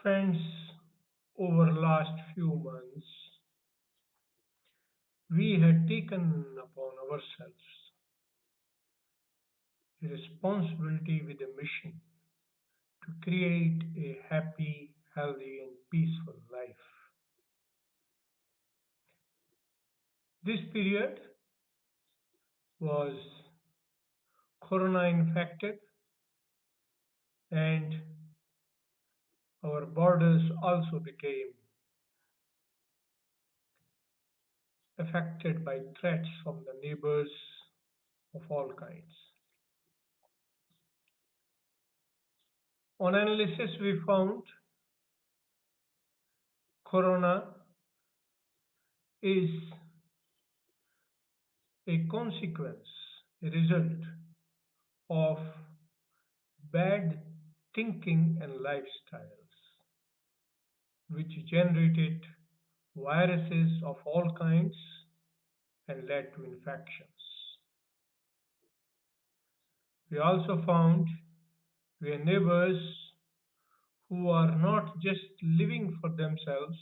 Friends, over last few months, we had taken upon ourselves a responsibility with a mission to create a happy, healthy, and peaceful life. This period was corona infected, and our borders also became affected by threats from the neighbors of all kinds. On analysis, we found corona is a consequence, a result of bad thinking and lifestyles, which generated viruses of all kinds and led to infections. We also found where neighbors who are not just living for themselves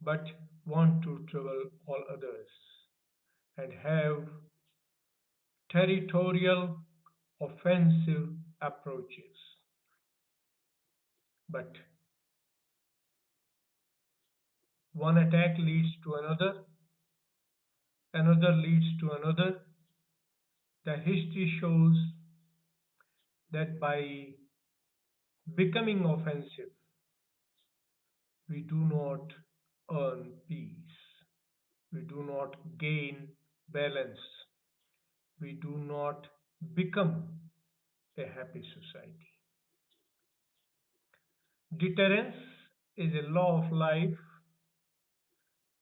but want to trouble all others and have territorial, offensive approaches. But one attack leads to another, another leads to another. The history shows that by becoming offensive, we do not earn peace, we do not gain balance, we do not become a happy society. Deterrence is a law of life.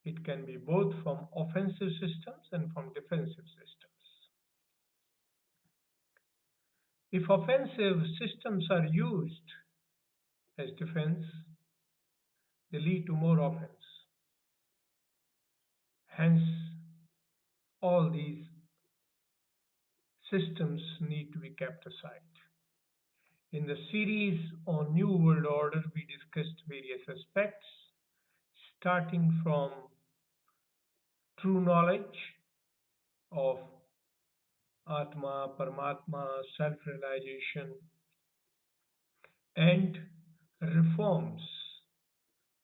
It can be both from offensive systems and from defensive systems. If offensive systems are used as defense, they lead to more offense. Hence, all these systems need to be kept aside. In the series on New World Order, we discussed various aspects, starting from true knowledge of Atma, Paramatma, self realization, and reforms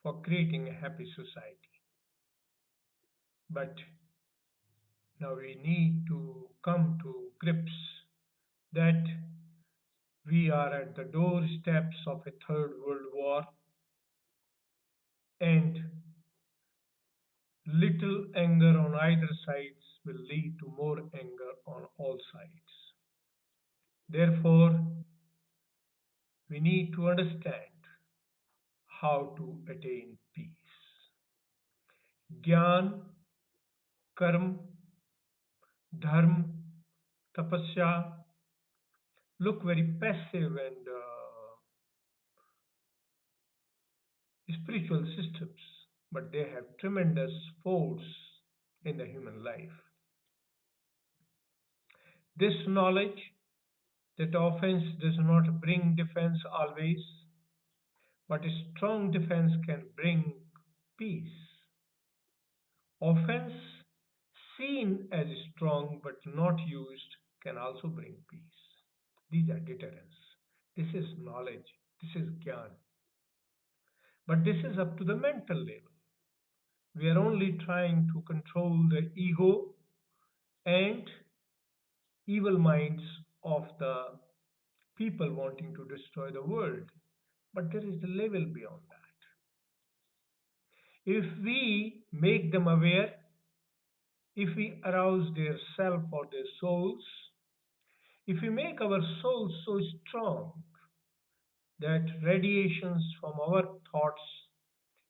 for creating a happy society. But now we need to come to grips that we are at the doorsteps of a third world war, and little anger on either sides will lead to more anger on all sides. Therefore, we need to understand how to attain peace. Gyan, Karm, Dharma, Tapasya look very passive and spiritual systems, but they have tremendous force in the human life. This knowledge that offense does not bring defense always, but a strong defense can bring peace. Offense, seen as strong but not used, can also bring peace. These are deterrents. This is knowledge. This is Gyan. But this is up to the mental level. We are only trying to control the ego and evil minds of the people wanting to destroy the world. But there is a level beyond that. If we make them aware, if we arouse their self or their souls, if we make our souls so strong that radiations from our thoughts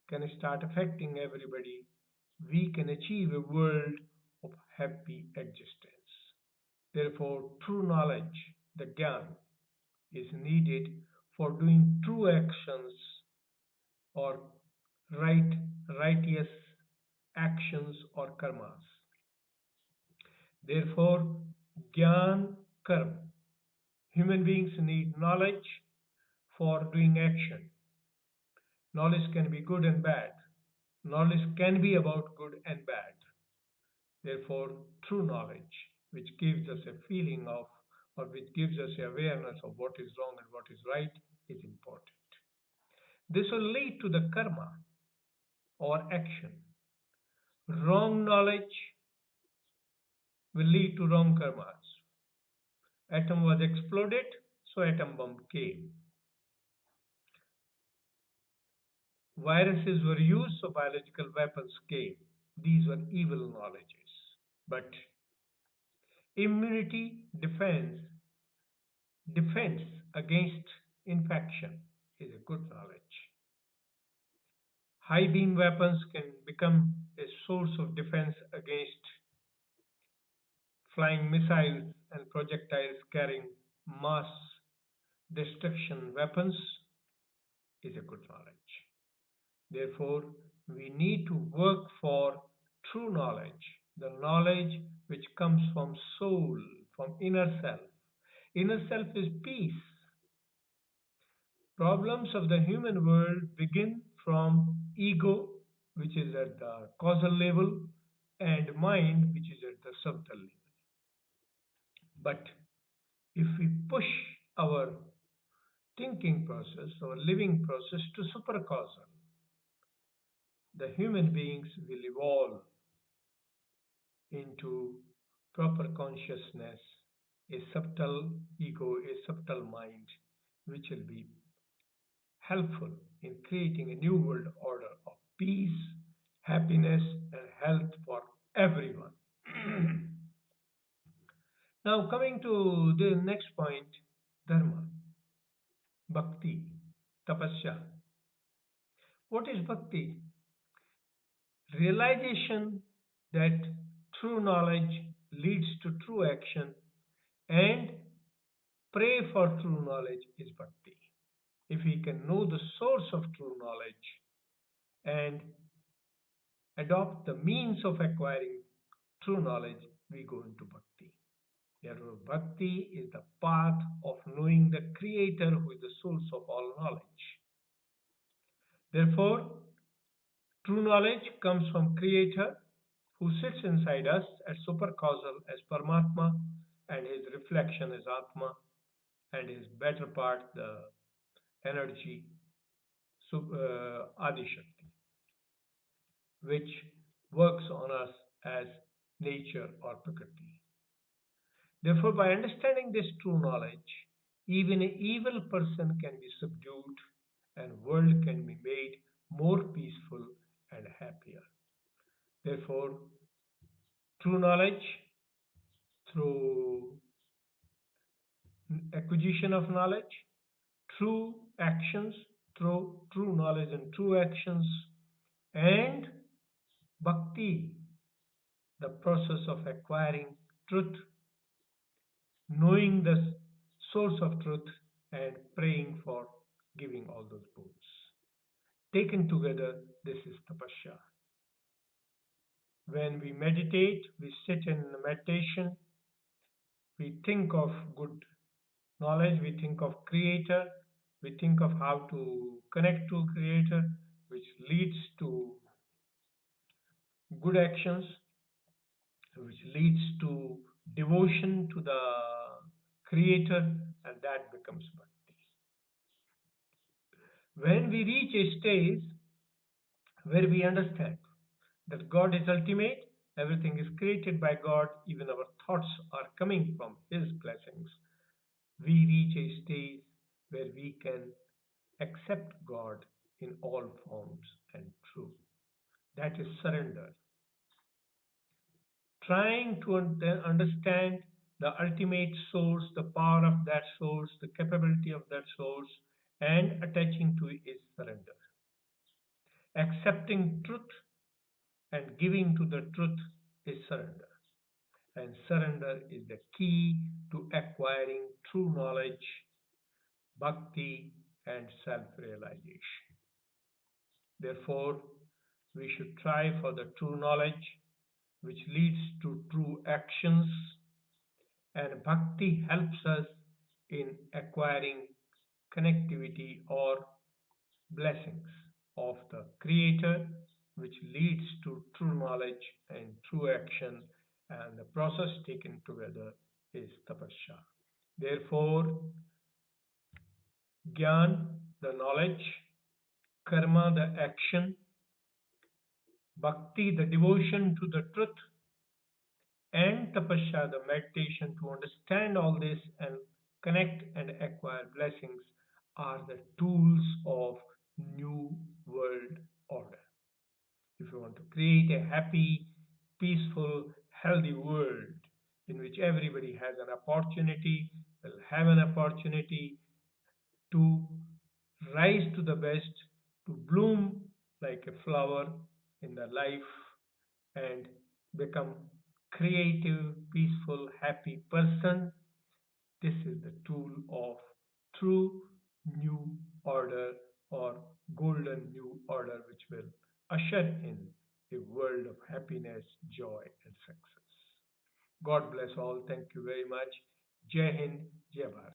can start affecting everybody, we can achieve a world of happy existence. Therefore, true knowledge, the Gyan, is needed for doing true actions or right, righteous actions or karmas. Therefore, Gyan Karma. Human beings need knowledge for doing action. Knowledge can be good and bad. Knowledge can be about good and bad. Therefore, true knowledge, which gives us a feeling of, or which gives us awareness of what is wrong and what is right, is important. This will lead to the karma or action. Wrong knowledge will lead to wrong karmas. Atom was exploded, so atom bomb came. Viruses were used, so biological weapons came. These were evil knowledges. But immunity, defense against infection is a good knowledge. High beam weapons can become a source of defense against flying missiles and projectiles carrying mass destruction weapons is a good knowledge. Therefore, we need to work for true knowledge, the knowledge which comes from soul, from inner self. Inner self is peace. Problems of the human world begin from ego, which is at the causal level, and mind, which is at the subtle level. But if we push our thinking process, our living process to supercausal, the human beings will evolve into proper consciousness, a subtle ego, a subtle mind, which will be helpful in creating a new world order of peace, happiness, and health for everyone. Now, coming to the next point, dharma, bhakti, tapasya. What is bhakti? Realization that true knowledge leads to true action and pray for true knowledge is bhakti. If we can know the source of true knowledge and adopt the means of acquiring true knowledge, we go into bhakti. Therefore, bhakti is the path of knowing the Creator who is the source of all knowledge. Therefore, true knowledge comes from Creator who sits inside us as supercausal as Paramatma and his reflection is Atma and his better part, the energy, Adi Shakti, which works on us as nature or Prakriti. Therefore, by understanding this true knowledge, even an evil person can be subdued and world can be made more peaceful and happier. Therefore, true knowledge through acquisition of knowledge, true actions through true knowledge and true actions, and bhakti, the process of acquiring truth, knowing the source of truth, and praying for giving all those boons. Taken together, this is tapasya. When we meditate, we sit in meditation, we think of good knowledge, we think of creator, we think of how to connect to creator, which leads to good actions, which leads to devotion to the creator, and that becomes bhakti. When we reach a stage where we understand that God is ultimate, everything is created by God, even our thoughts are coming from His blessings, we reach a stage where we can accept God in all forms and true. That is surrender. Trying to understand the ultimate source, the power of that source, the capability of that source, and attaching to it is surrender. Accepting truth and giving to the truth is surrender. And surrender is the key to acquiring true knowledge, bhakti, and self realization. Therefore, we should try for the true knowledge, which leads to true actions, and bhakti helps us in acquiring connectivity or blessings. of the Creator, which leads to true knowledge and true action, and the process taken together is tapasya. Therefore, Gyan, the knowledge, Karma, the action, Bhakti, the devotion to the truth, and Tapasya, the meditation to understand all this and connect and acquire blessings, are the tools of New World Order. If you want to create a happy, peaceful, healthy world in which everybody has an opportunity, will have an opportunity to rise to the best, to bloom like a flower in the life and become creative, peaceful, happy person. This is the tool of true new order or golden new order which will usher in a world of happiness, joy and success. God bless all. Thank you very much. Jai Hind, Jai Bharat.